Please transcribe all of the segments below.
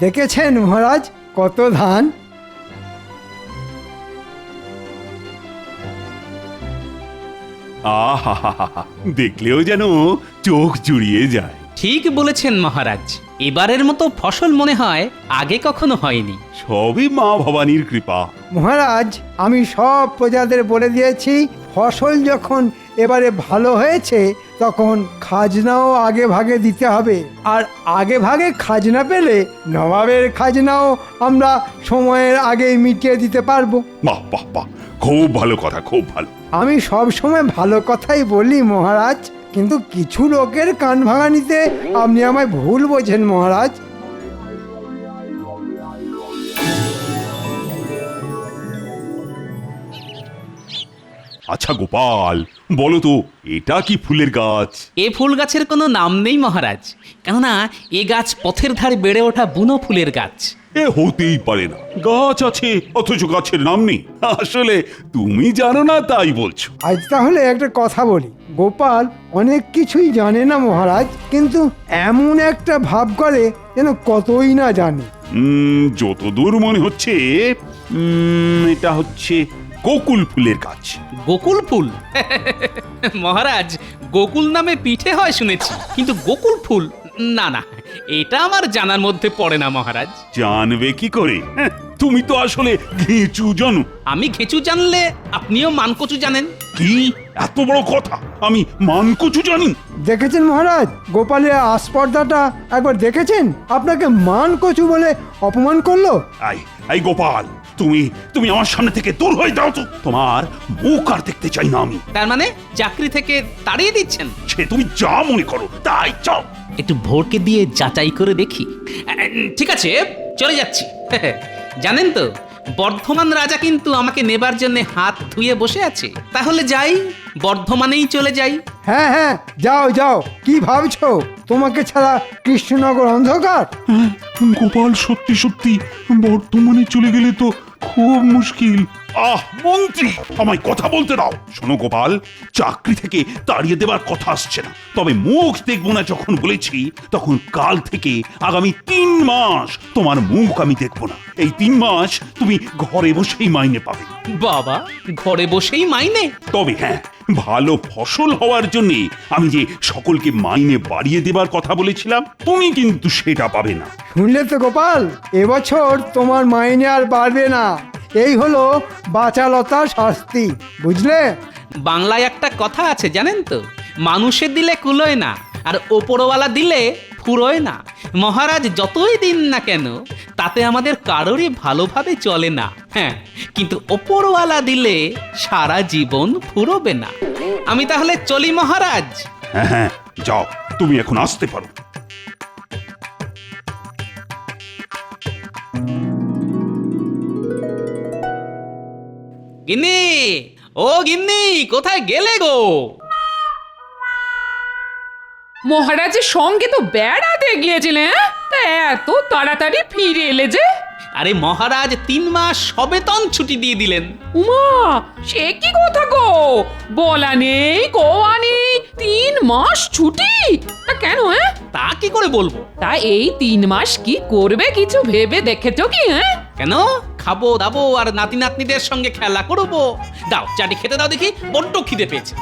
দেখেছেন মহারাজ কত ধান? আহা, দেখলেও যেন চোখ জুড়িয়ে যায়। ঠিক বলেছেন মহারাজ, এবারের মতো ফসল মনে হয় আগে কখনো হয়নি। সবই মা ভবানীর কৃপা। মহারাজ আমি সব প্রজাদের বলে দিয়েছি, ফসল যখন এবারে ভালো হয়েছে তখন খাজনাও আগে ভাগে দিতে হবে। আর আগে ভাগে খাজনা পেলে নবাবের খাজনাও আমরা সময়ের আগেই মিটিয়ে দিতে পারবো। বাহ বাহ বাহ, খুব ভালো কথা, খুব ভালো। আমি সব সময় ভালো কথাই বলি মহারাজ, কিন্তু কিছু লোকের কান ভাঙানিতে আপনি আমায় ভুল বোঝেন মহারাজ। আচ্ছা গোপাল, বলো তো এটা কি ফুলের গাছ? এ ফুল গাছের কোনো নাম নেই মহারাজ, কেননা এ গাছ পথের ধারে বেড়ে ওঠা বুনো ফুলের গাছ। এ হতেই পারে না, গাছ আছে অথচ গাছের নাম নেই। আসলে তুমি জানো না তাই বলছো। আজ তাহলে একটা কথা বলি, গোপাল অনেক কিছুই জানে না মহারাজ, কিন্তু এমন একটা ভাব করে যেন কতই না জানে। যতদূর মনে হচ্ছে এটা হচ্ছে গোকুল ফুলের গাছ। গোকুল ফুল? মহারাজ, গোকুল নামে পিঠে হয় শুনেছি, কিন্তু গোকুল ফুল না না, এটা আমার জানার মধ্যে পড়ে না মহারাজ। জানবে কি করে? হ্যাঁ, তুমি তো আসলে ঘেঁচু জানো। আমি ঘেঁচু জানলে আপনিও মানকচু জানেন। কি এত বড় কথা, আমি মানকচু জানি? দেখেছেন মহারাজ, গোপালের আস্পর্ধাটা একবার দেখেছেন? আপনাকে মান কচু বলে অপমান করলো। এই গোপাল, তুমি তুমি আমার সামনে থেকে দূর হয়ে যাও তো। তোমার মুখ আর দেখতে চাই না আমি। তার মানে চাকরি থেকে তাড়িয়ে দিচ্ছেন? সে তুমি যা মনে করো তাই চাও। একটু ভোরকে দিয়ে যাচাই করে দেখি। ঠিক আছে, চলে যাচ্ছি। জানেন তো, বর্ধমান রাজা কিন্তু আমাকে নেবার জন্য হাত ধুয়ে বসে আছে। তাহলে যাই, বর্ধমানেই চলে যাই। হ্যাঁ হ্যাঁ, যাও যাও। কি ভাবছো তোমাকে ছাড়া কৃষ্ণনগর অন্ধকার? গোপাল সত্যি সত্যি বর্তমানে চলে গেলে তো খুব মুশকিল। মন্ত্রী, আমায় কথা বলতে দাও। শোনো গোপাল, চাকরি থেকে তাড়িয়ে দেবার কথা আসছে না, তবে মুখ দেখবো না যখন বলেছি, তখন কাল থেকে আগামী 3 মাস তোমার মুখ আমি দেখবো না। এই 3 মাস তুমি ঘরে বসেই মাইনে পাবে। বাবা, ঘরে বসেই মাইনে? তবে হ্যাঁ, ভালো ফসল হওয়ার জন্য আমি যে সকলকে মাইনে বাড়িয়ে দেবার কথা বলেছিলাম, তুমি কিন্তু সেটা পাবে না। শুনলে তো গোপাল, এবছর তোমার মাইনে আর বাড়বে না। এই হলো বাচালতার শাস্তি, বুঝলে? বাংলায় একটা কথা আছে জানেন তো, মানুষে দিলে কুলোয় না, আর ওপরওয়ালা দিলে ফুরোয় না। মহারাজ যতই দিন না কেন, তাতে আমাদের কারোরই ভালোভাবে চলে না। হ্যাঁ, কিন্তু ওপরওয়ালা দিলে সারা জীবন ফুরোবে না। আমি তাহলে চলি মহারাজ। হ্যাঁ হ্যাঁ, যাও, তুমি এখন আসতে পারো। গিন্নি, ও গিন্নি, কোথায় গেলে গো? মহারাজের সঙ্গে তো বেড়াতে গিয়েছিলেন, তা এত তাড়াতাড়ি ফিরে এলে যে? আরে মহারাজ 3 মাস সবেতন ছুটি দিয়ে দিলেন। উমা, সে কি কথা গো? বলা নেই কোয়া নেই, 3 মাস ছুটি? তা কেন? তা কি করে বলবো? তা এই 3 মাস কি করবে কিছু ভেবে দেখেছো কি? কেন? খাবো দাবো আর নাতি নাতনিদের সঙ্গে খেলা করবো। দাও চাটি খেতে দাও দেখি, বড্ড খিদে পেয়েছে।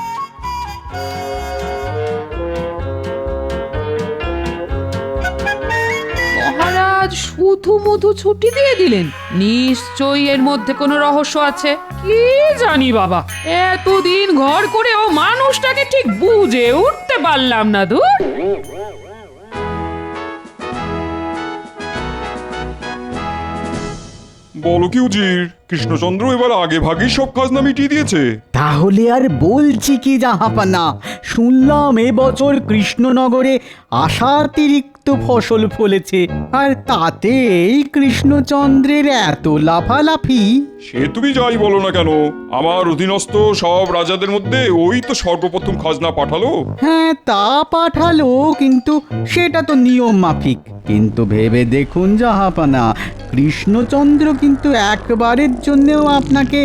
মহারাজ শুধু মধু ছুটি দিয়ে দিলেন, নিশ্চয়ই এর মধ্যে কোনো রহস্য আছে। কি জানি বাবা, এতদিন ঘর করেও মানুষটাকে ঠিক বুঝে উঠতে পারলাম না। ধুর। বলো কি উজির, কৃষ্ণচন্দ্র এবার আগে ভাগেই সব খাজনা মিটিয়ে দিয়েছে? তাহলে আর বলছি কি জাহাপানা, শুনলাম এবছর কৃষ্ণনগরে আশাতিরিক্ত ফসল ফলেছে, আর তাতেই কৃষ্ণচন্দ্রের এত লাফালাফি। সে তুমি যাই বলো না কেন, আমার অধীনস্থ সব রাজাদের মধ্যে ওই তো সর্বপ্রথম খাজনা পাঠালো। হ্যাঁ, তা পাঠালো, কিন্তু সেটা তো নিয়ম মাফিক। কিন্তু ভেবে দেখুন জাহাপানা, কৃষ্ণচন্দ্র কিন্তু একবারের জন্যও আপনাকে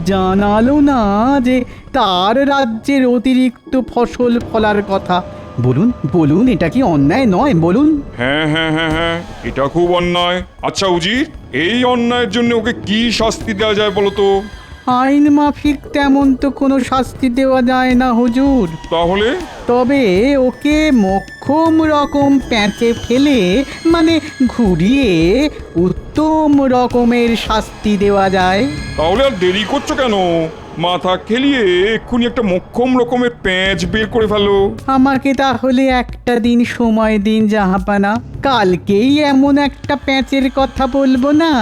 জানালো না যে তার রাজ্যের অতিরিক্ত ফসল ফলার কথা। বলুন বলুন, এটা কি অন্যায় নয় বলুন? হ্যাঁ হ্যাঁ হ্যাঁ হ্যাঁ, এটা খুব অন্যায়। আচ্ছা উজির, এই অন্যায়ের জন্য ওকে কি শাস্তি দেওয়া যায় বলো তো? আইন মাফিক তেমন তো কোনো শাস্তি দেওয়া যায় না হুজুর। তাহলে? তবে ওকে মোক্ষম রকম প্যাঁচে ফেলে, মানে ঘুরিয়ে উত্তম রকমের শাস্তি দেওয়া যায়। তাহলে আর দেরি করছো কেন? মাথা খেলিয়ে এক্ষুনি একটা মোক্ষম রকমের প্যাঁচ বের করে ফেলো। আমাকে তাহলে একটা দিন সময় দিন জাহাপানা, কালকেই এমন একটা প্যাঁচের কথা বলবো না,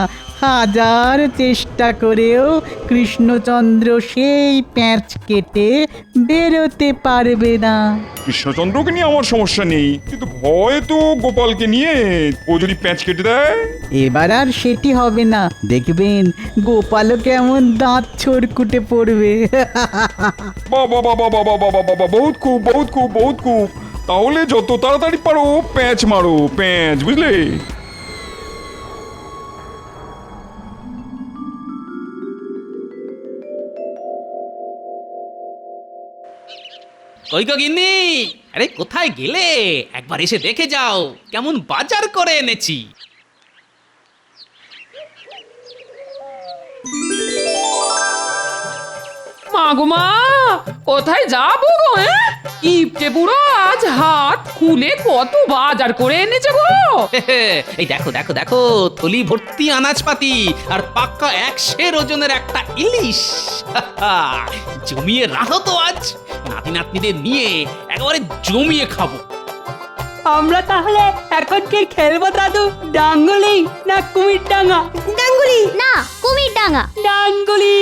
হাজার চেষ্টা করেও কৃষ্ণচন্দ্র সেই প্যাঁচ কেটে বেরোতে পারবে না। কৃষ্ণচন্দ্রকে নিয়ে আমার সমস্যা নেই, কিন্তু ভয় তো গোপালকে নিয়ে। ও যদি প্যাঁচ কেটে দেয়? এবার আর সেটি হবে না, দেখবেন গোপালও কেমন দাঁত ছড়কুটে পড়বে। বাবা বাবা বাবা বাবা বাবা, বহুত খুব বহুত খুব বহুত খুব। তাহলে যত তাড়াতাড়ি পারো প্যাঁচ মারো, প্যাঁচ, বুঝলে? কই গো গিন্নি, আরে কোথায় গেলে? একবার এসে দেখে যাও কেমন বাজার করে এনেছি। মা গো মা, কোথায় যাবো গো? ইপটে বুড়ো আজ হাত খুলে কত বাজার করে এনেছে গো। এই দেখো দেখো দেখো, থলি ভর্তি আনাজপাতি আর পাক্কা 100 ওজনের একটা ইলিশ। জমিয়ে রাখো তো, আজ নাতি নাতনিদের নিয়ে একেবারে জমিয়ে খাবো। আমরা তাহলে এখন কি খেলবো দাদু? ডাঙ্গুলি না কুমির ডাঙ্গা? ডাঙ্গুলি না কুমির ডাঙ্গা। ডাঙ্গুলি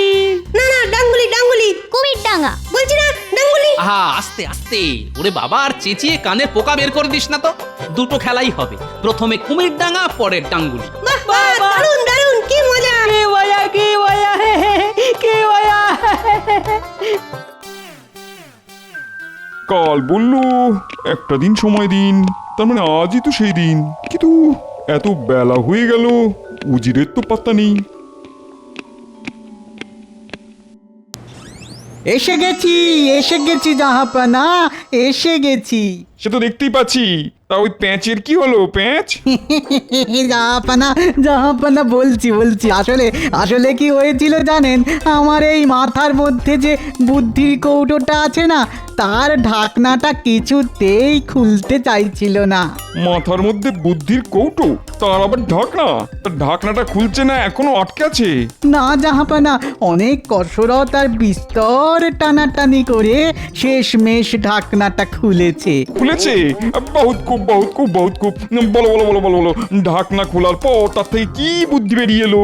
না না ডাঙ্গুলি ডাঙ্গুলি কুমির ডাঙ্গা বলছি না, ডাঙ্গুলি। আহা, আস্তে আস্তে, ওরে বাবা, আর চেঁচিয়ে কানের পোকা বের করে দিস না তো। দুটো খেলাই হবে, প্রথমে কুমির ডাঙ্গা, পরে ডাঙ্গুলি। বাহ বাহ, দারুন দারুন, কি মজা। কে বয়া কে বয়া কে বয়া। কাল বললো একটা দিন সময় দিন, তার মানে আজই তো সেই দিন। কিন্তু এত বেলা হয়ে গেল, উজিরের তো পাত্তা নেই। এসে গেছি জাহাপানা, এসে গেছি। সে তো দেখতেই পাচ্ছি। তা ওই প্যাঁচের কি হলো? প্যাঁচ? জাহাপানা বলছি আসলে কি হয়েছিল জানেন? আমার এই মাথার মধ্যে যে বুদ্ধির কৌটোটা আছে না, তার ঢাকনাটা কিছুতেই খুলতে চাইছিল না। মাথার মধ্যে বুদ্ধির কৌটো, তার আবার ঢাকনা? তার ঢাকনাটা খুলছে না, এখনো আটকে আছে? না জাহাপানা, অনেক কসরত আর বিস্তর টানাটানি করে শেষমেশ ঢাকনাটা খুলেছে। খুলেছে? বহুত খুব বহুত খুব বহুত খুব। বলো বলো বলো বলো বলো, ঢাকনা খোলার পর তার থেকে কি বুদ্ধি বেরিয়ে এলো?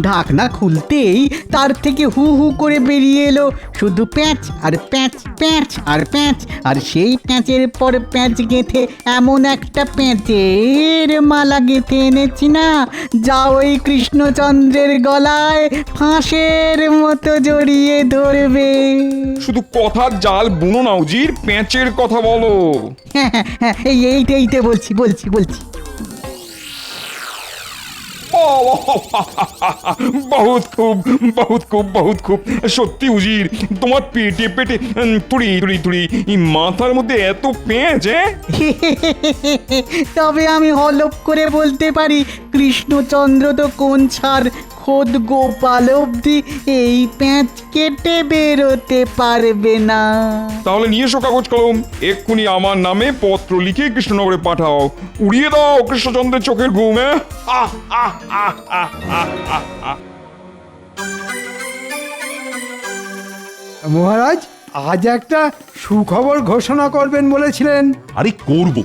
ঢাকনা খুলতেই তার থেকে হু হু করে বেরিয়ে এলো শুধু প্যাঁচ আর প্যাঁচ, প্যাঁচ আর প্যাঁচ, আর সেই প্যাঁচের পর প্যাঁচ গেঁথে এমন একটা প্যাঁচের মালা গেঁথে এনেছি না, যা ওই কৃষ্ণচন্দ্রের গলায় ফাঁসের মতো জড়িয়ে ধরবে। শুধু কথার জাল বুনো না উজির, প্যাঁচের কথা বলো। হ্যাঁ, এইটা বলছি। বহুত খুব বহুত খুব বহুত খুব। সত্যি উজির, তোমার পেটে পেটে তুড়ি তুড়ি তুড়ি, মাথার মধ্যে এত পেঁচ। তবে আমি হলপ করে বলতে পারি, কৃষ্ণচন্দ্র তো কোন ছাড় খোদ গোপাল অব্দি এই প্যাঁচ কেটে বেরোতে পারবে না। তাহলে নিয়ে এসো কাগজ কলম, এক্ষুনি আমার নামে পত্র লিখে কৃষ্ণনগরে পাঠাও। উড়িয়ে দাও কৃষ্ণচন্দ্রের চোখের ঘুম। মহারাজ, আজ একটা সুখবর ঘোষণা করবেন বলেছিলেন। আরে করব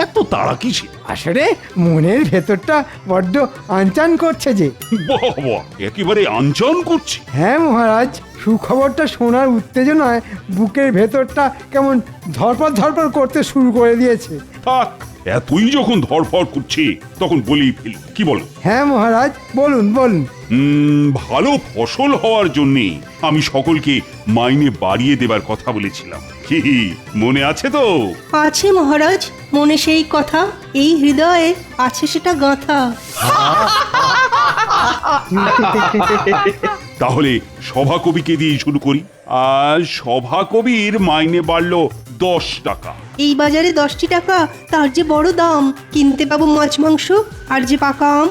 এত তাড়া কিসে? আসলে মনের ভেতরটা বড্ড আনচান করছে যে। বাবা, একেবারে আনচান করছি। হ্যাঁ মহারাজ, সুখবরটা শোনার উত্তেজনায় বুকের ভেতরটা কেমন ধরপড় করতে শুরু করে দিয়েছে। থাক, এতই যখন ধরফর করছে তখন বলেই ফেলি, কি বলো? হ্যাঁ মহারাজ, বলুন। ভালো ফসল হওয়ার জন্য আমি সকলকে মাইনে বাড়িয়ে দেবার কথা বলেছিলাম, কি মনে আছে তো? আছে মহারাজ, মনে সেই কথা, এই হৃদয়ে আছে সেটা গাঁথা। তাহলে সভাকবিকে দিয়ে শুরু করি। আর সভাকবির মাইনে বাড়লো 10 টাকা। এই বাজারে 10টি টাকা তার যে বড় দাম, কিনতে পাবো মাছ মাংস আর যে পাকা আম।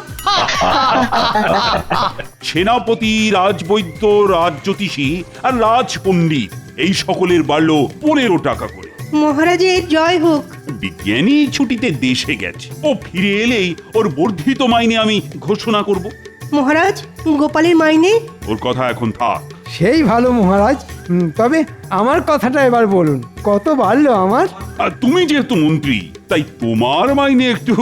সেনাপতি, রাজবৈদ্য, রাজজ্যোতিষী আর রাজপণ্ডিত এই সকলের বাড়লো 15 টাকা করে। মহারাজের জয় হোক। বিজ্ঞানী ছুটিতে দেশে গেছে, ও ফিরে এলেই ওর বর্ধিত মাইনে আমি ঘোষণা করব। মহারাজ, গোপালের মাইনে? ওর কথা এখন থাক। সেই ভালো মহারাজ। তবে আমার কথাটা এবার বলুন, কত বাড়লো আমার? আর তুমি যেহেতু মন্ত্রী, তাই তোমার মাইনে একটু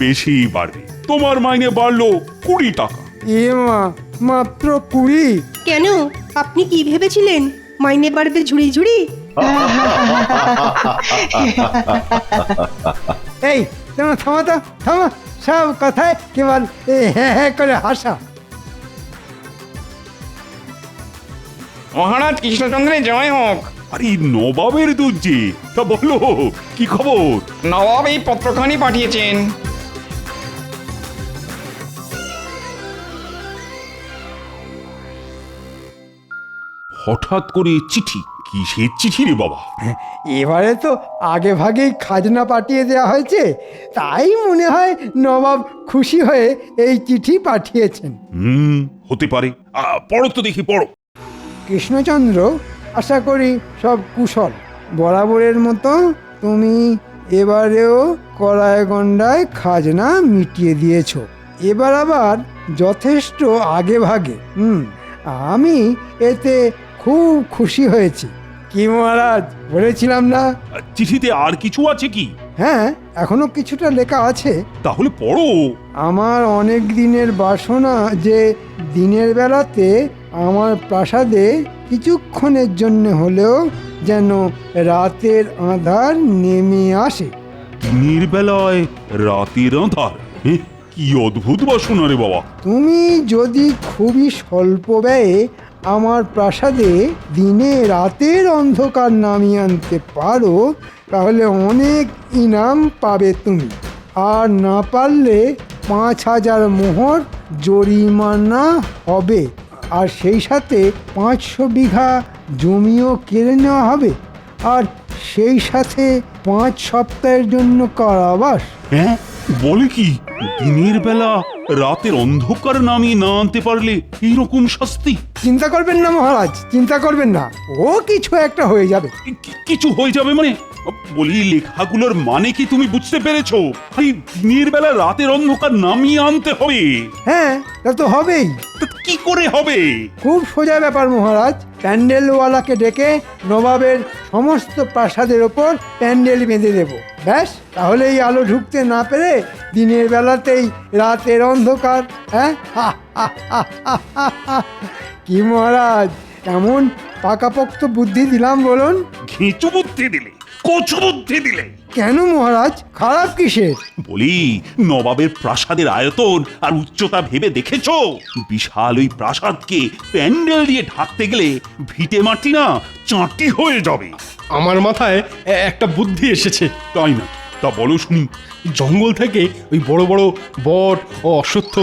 বেশি বাড়বে। তোমার মাইনে বাড়লো 20 টাকা। এ মা, মাত্র 20? কেন, আপনি কি ভেবেছিলেন মাইনে বাড়বে ঝুড়ি ঝুড়ি? এই তোমার থামা তো, থামা। সব কথায় কেবল হ্যাঁ হ্যাঁ করে হাসা। মহারাজ কৃষ্ণচন্দ্রের জয় হোক। আরে নবাবের দুধ যে, তা বলো কি খবর? নবাব এই পত্রখানি পাঠিয়েছেন। হঠাৎ করে চিঠি? কিসের চিঠি রে বাবা? এবারে তো আগে ভাগেই খাজনা পাঠিয়ে দেওয়া হয়েছে, তাই মনে হয় নবাব খুশি হয়ে এই চিঠি পাঠিয়েছেন। হতে পারে। পড়ো তো দেখি, পড়ো। কৃষ্ণচন্দ্র, আশা করি সব কুশল। বরাবরের মতো তুমি এবারেও কড়ায় গন্ডায় খাজনা মিটিয়ে দিয়েছ। এবার আবার যথেষ্ট আগে ভাগে। আমি এতে খুব খুশি হয়েছি। কি মহারাজ, বলেছিলাম না? চিঠিতে আর কিছু আছে কি? হ্যাঁ, এখনো কিছুটা লেখা আছে। তাহলে পড়ো। আমার অনেক দিনের বাসনা যে দিনের বেলাতে আমার প্রাসাদে কিছুক্ষণের জন্য হলেও যেন রাতের আঁধার নেমে আসে। দিনের বেলায় রাতের আঁধার? কি অদ্ভুত বাসনা রে বাবা। তুমি যদি খুবই স্বল্প ব্যয়ে আমার প্রাসাদে দিনে রাতের অন্ধকার নামিয়ে আনতে পারো, তাহলে অনেক ইনাম পাবে তুমি। আর না পারলে 5000 মোহর জরিমানা হবে, আর সেই সাথে 500 বিঘা জমিও কেড়ে নেওয়া হবে, আর সেই সাথে 5 সপ্তাহের জন্য কারাবাস। হ্যাঁ, বলে কি? দিনের বেলা রাতের অন্ধকার নামিয়ে না আনতে পারলে এইরকম শাস্তি? চিন্তা করবেন না মহারাজ, চিন্তা করবেন না, ও কিছু একটা হয়ে যাবে। কিছু হয়ে যাবে মানে? বলি, লেখাগুলোর মানে কি তুমি বুঝতে পেরেছো? আরে দিনের বেলা রাতের অন্ধকার নামিয়ে আনতে হবে। হ্যাঁ, তা তো হবেই। তা কি করে হবে? খুব সোজা ব্যাপার মহারাজ। প্যান্ডেলওয়ালাকে ডেকে নবাবের সমস্ত প্রাসাদের ওপর প্যান্ডেল বেঁধে দেব। ব্যাস, তাহলেই আলো ঢুকতে না পেরে দিনের বেলাতেই রাতের অন্ধকার। হ্যাঁ, কি মহারাজ, কেমন পাকাপোক্ত বুদ্ধি দিলাম বলুন? ঘিঁচু বুদ্ধি দিলে, কচু বুদ্ধি দিলে। কেন মহারাজ, খারাপ কিসের? বলি, নবাবের প্রাসাদের আয়তন আর উচ্চতা ভেবে দেখেছো? বিশাল ওই প্রাসাদকে প্যান্ডেল দিয়ে ঢাকতে গেলে ভিটে মাটি না চাঁটি হয়ে যাবে। আমার মাথায় একটা বুদ্ধি এসেছে। তাই না? তা বলো শুনি। জঙ্গল থেকে ওই বড় বড় বট ও অশ্বত্থ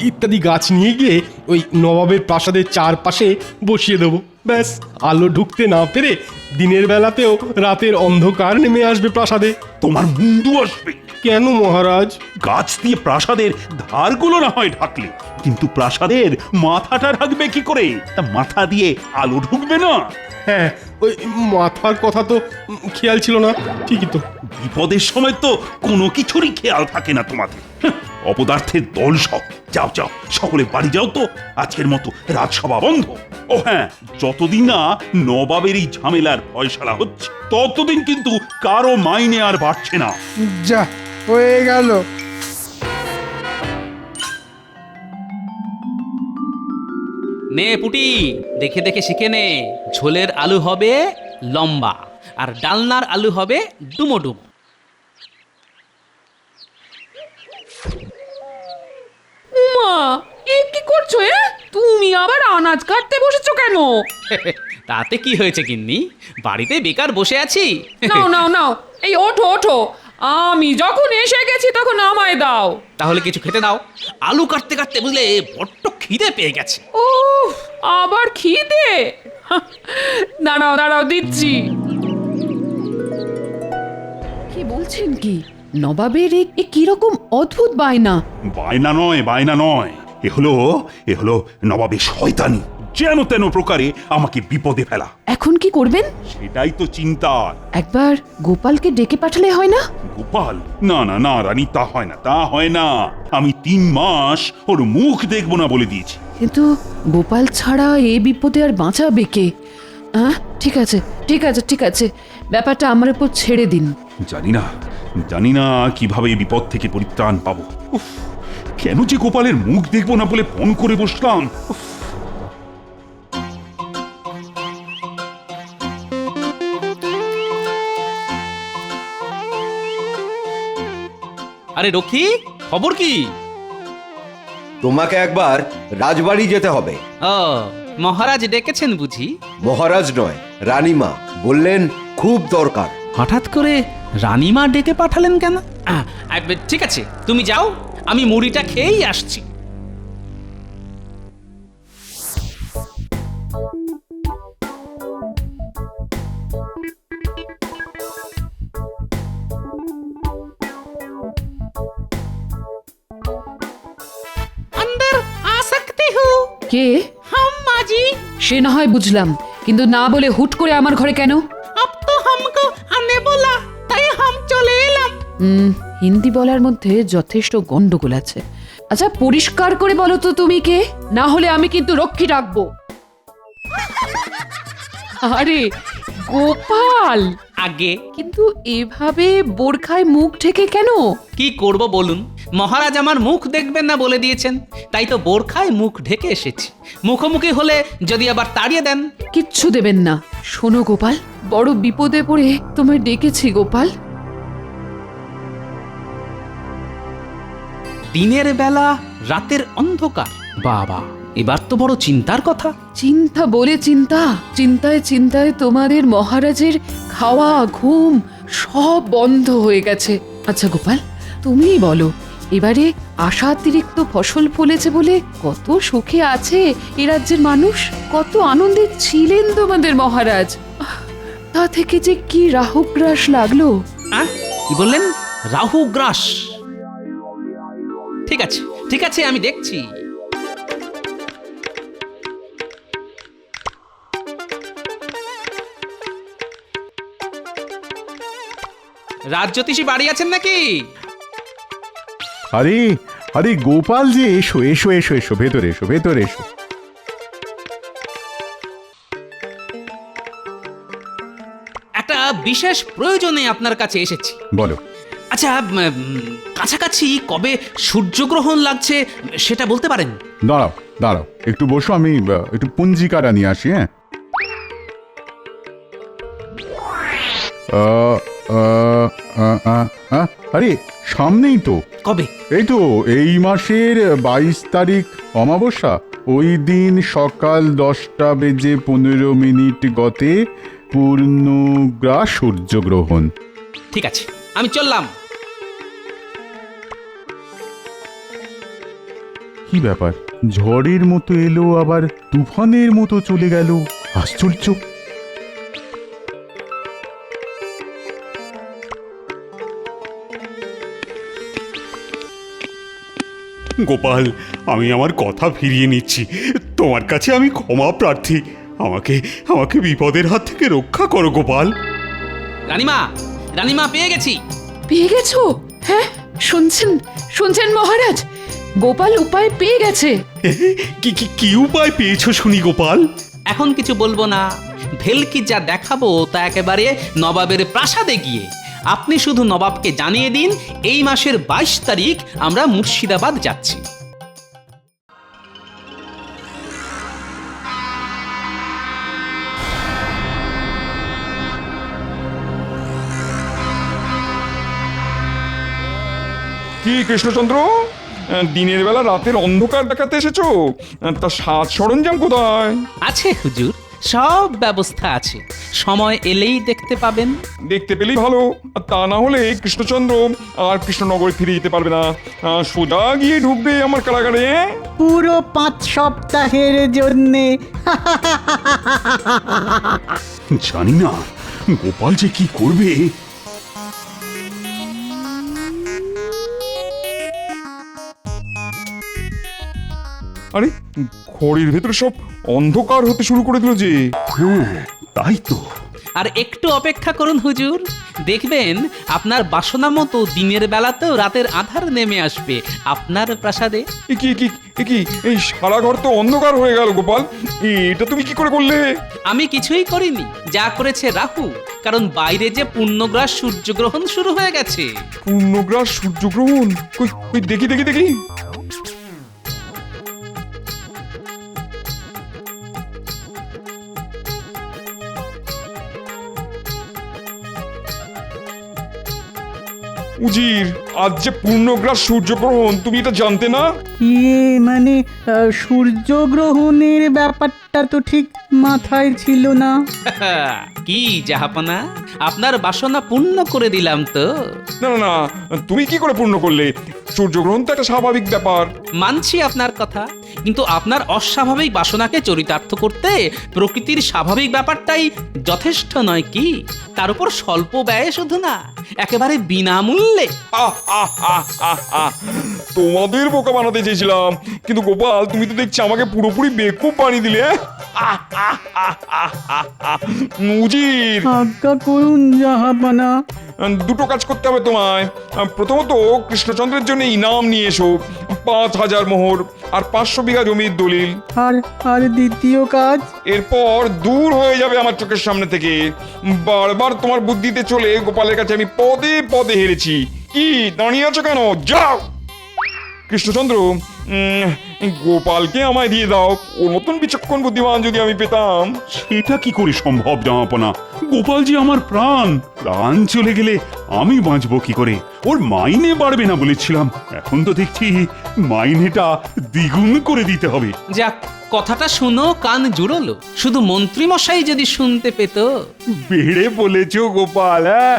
ইত্যাদি গাছ নিয়ে গিয়ে ওই নবাবের প্রাসাদের চারপাশে বসিয়ে দেবো। ব্যাস, আলো ঢুকতে না পেরে দিনের বেলাতেও রাতের অন্ধকার নেমে আসবে প্রাসাদে। তোমার মুন্ডু আসবে। কেন মহারাজ? গাছ দিয়ে প্রাসাদের ধারগুলো না হয় ঢাকলে, কিন্তু প্রাসাদের মাথাটা ঢাকবে কি করে? তা মাথা দিয়ে আলো ঢুকবে না। হ্যাঁ, ওই মাথার কথা তো খেয়াল ছিল না। ঠিকই তো। বিপদের সময় তো কোনো কিছুরই খেয়াল থাকে না তোমাদের। অপদার্থের দল সব। যাও যাও, সকলে বাড়ি যাও তো, আজকের মতো রাজসভা বন্ধ। ও হ্যাঁ, যতদিন না নবাবের এই ঝামেলার ফয়সালা হচ্ছে, ততদিন কিন্তু কারো মাইনে আর বাড়ছে না। যা হয়ে গেল। নে পুটি, দেখে দেখে শিখে নে। ঝোলের আলু হবে লম্বা, আর ডালনার আলু হবে ডুমো ডুমো। উমা, এ কি করছো? তুমি আবার আনাজ কাটতে বসেছো কেন? তাতে কি হয়েছে গিন্নি, বাড়িতে বেকার বসে আছি। নাও নাও নাও, এই ওঠো ওঠো, আমি যখন এসে গেছি তখন আমায় দাও। তাহলে কিছু খেতে দাও। আলু কাটতে কাটতে বুঝলে বড্ড খিদে পেয়ে গেছে। ও, আবার খিদে? দাঁড়াও দাঁড়াও, দিচ্ছি। বলছেন কি নবাবের এ কিরকম অদ্ভুত বায়না? বায়না নয়, এ হলো নবাবের শয়তানি, যেন তেন প্রকারে আমাকে বিপদে ফেলা। এখন কি করবেন? সেটাই তো চিন্তা। একবার গোপালকে ডেকে পাঠালে হয় না? গোপাল? না রানী, তা হয় না। আমি 3 মাস ওর মুখ দেখবো না বলে দিয়েছি। কিন্তু গোপাল ছাড়া এ বিপদে আর বাঁচাবে কে? ঠিক আছে, ব্যাপারটা আমার উপর ছেড়ে দিন। জানি না কিভাবে এই বিপদ থেকে পরিত্রাণ পাবো। উফ, কেন যে গোপালের মুখ দেখবো না বলে ফোন করে বসলাম। উফ। আরে রকি, খবর কি? তোমাকে একবার রাজবাড়ি যেতে হবে। ও, মহারাজ ডেকেছেন বুঝি? মহারাজ নয়, রানীমা বললেন খুব দরকার। হঠাৎ করে রানীমা ডেকে পাঠালেন কেন? ঠিক আছে, তুমি যাও, আমি মুড়িটা খেয়েই আসছি। अंदर आ सकते हो? কে? हम माजी। সে না হয় বুঝলাম, কিন্তু না বলে হুট করে আমার ঘরে কেন? अब तो हमको आने बोला, তাই हम চলে এলাম। হিন্দি বলার মধ্যে যথেষ্ট গন্ডগোল আছে। আচ্ছা পরিষ্কার করে বলো তো তুমি কে, না হলে আমি কিন্তু রক্ষী ডাকবো। আরে গোপাল, আগে কিন্তু এভাবে বোরখায় মুখ ঢেকে কেন? কি করব বলুন, মহারাজ আমার মুখ দেখবেন না বলে দিয়েছেন, তাই তো বোরখায় মুখ ঢেকে এসেছি। মুখোমুখি হলে যদি আবার তাড়িয়ে দেন। কিচ্ছু দেবেন না। শোনো গোপাল, বড় বিপদে পড়ে তোমায় ডেকেছি গোপাল। দিনের বেলা রাতের অন্ধকার, বাবা এবার তো বড় চিন্তার কথা। চিন্তা বলে চিন্তায় তোমাদের মহারাজের খাওয়া ঘুম সব বন্ধ হয়ে গেছে। আচ্ছা গোপাল, তুমিই বলো, এবারে আশাতিরিক্ত ফসল ফলেছে বলে কত সুখে আছে এ রাজ্যের মানুষ, কত আনন্দে ছিলেন তোমাদের মহারাজ। তা থেকে যে কি রাহুগ্রাস লাগলো। কি বললেন? রাহুগ্রাস? ঠিক আছে, আমি দেখছি। রাজ্যতীষী বাড়ি আছেন নাকি? আরে গোপাল যে, এসো এসো এসো এসো, ভেতরে এসো, ভেতরে এসো। একটা বিশেষ প্রয়োজনে আপনার কাছে এসেছি। বলো। আচ্ছা, কাছাকাছি কবে সূর্যগ্রহণ লাগছে সেটা বলতে পারেন? দাঁড়াও একটু বসো, আমি একটু পঞ্জিকাটা নিয়ে আসি। হ্যাঁ, আরে সামনেই তো। কবে? এই তো এই মাসের 22 তারিখ অমাবস্যা, ওই দিন সকাল 10:15 গতে পূর্ণগ্রাস সূর্যগ্রহণ। ঠিক আছে, আমি চললাম। কি ব্যাপার, ঝড়ের মতো এলো আবার তুফানের মতো চলে গেল, আশ্চর্য। গোপাল, আমি আমার কথা ফিরিয়ে নিচ্ছি। তোমার কাছে আমি ক্ষমা প্রার্থী। আমাকে বিপদের হাত থেকে রক্ষা করো গোপাল। রানীমা পেয়ে গেছি। পেয়ে গেছো? হ্যাঁ, শুনছেন মহারাজ, গোপাল উপায় পেয়ে গেছে। কি উপায় পেয়েছো শুনি গোপাল? এখন কিছু বলবো না, ভেলকি যা দেখাবো তা একেবারে নবাবের প্রাসাদে গিয়ে। আপনি শুধু নবাবকে জানিয়ে দিন এই মাসের 22 তারিখ আমরা মুর্শিদাবাদ যাচ্ছি। কি কৃষ্ণচন্দ্র, দিনের বেলা রাতের অন্ধকার দেখাতে এসেছো? তা সাজ সরঞ্জাম কোথায়? আছে হুজুর, সব ব্যবস্থা আছে, সময় এলেই দেখতে পাবেন। দেখতে পেলেই ভালো, আর তা না হলে কৃষ্ণচন্দ্র আর কৃষ্ণনগরে ফিরে যেতে পারবে না, সোজা গিয়ে ঢুকবে আমার কারাগারে। পুরো 5 সপ্তাহের জন্যে। জানি না গোপাল যে কি করবে। আরে ঘরের ভেতরে সব অন্ধকার হতে শুরু করে দিল যে। হ্যাঁ তাই তো। আর একটু অপেক্ষা করুন হুজুর, দেখবেন আপনার বাসনা মতো দিনের বেলাতেও রাতের আধার নেমে আসবে আপনার প্রাসাদে। এ কি এই সারা ঘর তো অন্ধকার হয়ে গেল গোপাল, এটা তুমি কি করে করলে? আমি কিছুই করিনি, যা করেছে রাহু, কারণ বাইরে যে পূর্ণগ্রাস সূর্যগ্রহণ শুরু হয়ে গেছে। পূর্ণগ্রাস সূর্যগ্রহণ? কই দেখি। উজির, আজ যে পূর্ণগ্রাস সূর্যগ্রহণ, তুমি এটা জানতে না? মানে সূর্যগ্রহণের ব্যাপারটা তো ঠিক মাথায় ছিল না। কি জাহাপনা, আপনার বাসনা পূর্ণ করে দিলাম তো। না, তুমি কি করে পূর্ণ করলে? সূর্যগ্রহণ তো একটা স্বাভাবিক ব্যাপার। মানছি আপনার কথা, কিন্তু আপনার অস্বাভাবিক বাসনাকে চরিতার্থ করতে প্রকৃতির স্বাভাবিক ব্যাপারটাই যথেষ্ট নয় কি? তার উপর স্বল্প ব্যয়ে শুধু না, একেবারে বিনামূল্যে। তোমাদের বোকা বানাতে চেয়েছিলাম, কিন্তু গোপাল তুমি তো দেখছি আমাকে পুরোপুরি বেকুব বানিয়ে দিলে। উজির, আজ্ঞা করুন জাহাপানা। দুটো কাজ করতে হবে তোমায়। প্রথমত কৃষ্ণচন্দ্রের জন্য ইনাম নিয়ে এসো, 5,000 মোহর আর 500 বিঘা জমির দলিল। আর দ্বিতীয় কাজ? এরপর দূর হয়ে যাবে আমার চোখের সামনে থেকে। বারবার তোমার বুদ্ধিতে চলে গোপালের কাছে আমি পদে পদে হেরেছি। কি দাঁড়িয়ে আছো কেন? যাও। কৃষ্ণচন্দ্র, গোপালকে আমায় দিয়ে দাও। ওর মতন বিচক্ষণ বুদ্ধিমান যদি আমি পেতাম। সেটা কি করে সম্ভব জামাপনা? গোপাল যে আমার প্রাণ, প্রাণ চলে গেলে আমি বাঁচবো কি করে? ওর মাইনে বাড়বে না বলেছিলাম, এখন তো দেখছি মাইনেটা দ্বিগুণ করে দিতে হবে। যাক, কথাটা শুনো কান জুড়লো। শুধু মন্ত্রী মশাই যদি শুনতে পেত। বেড়ে বলেছো গোপাল, হ্যাঁ?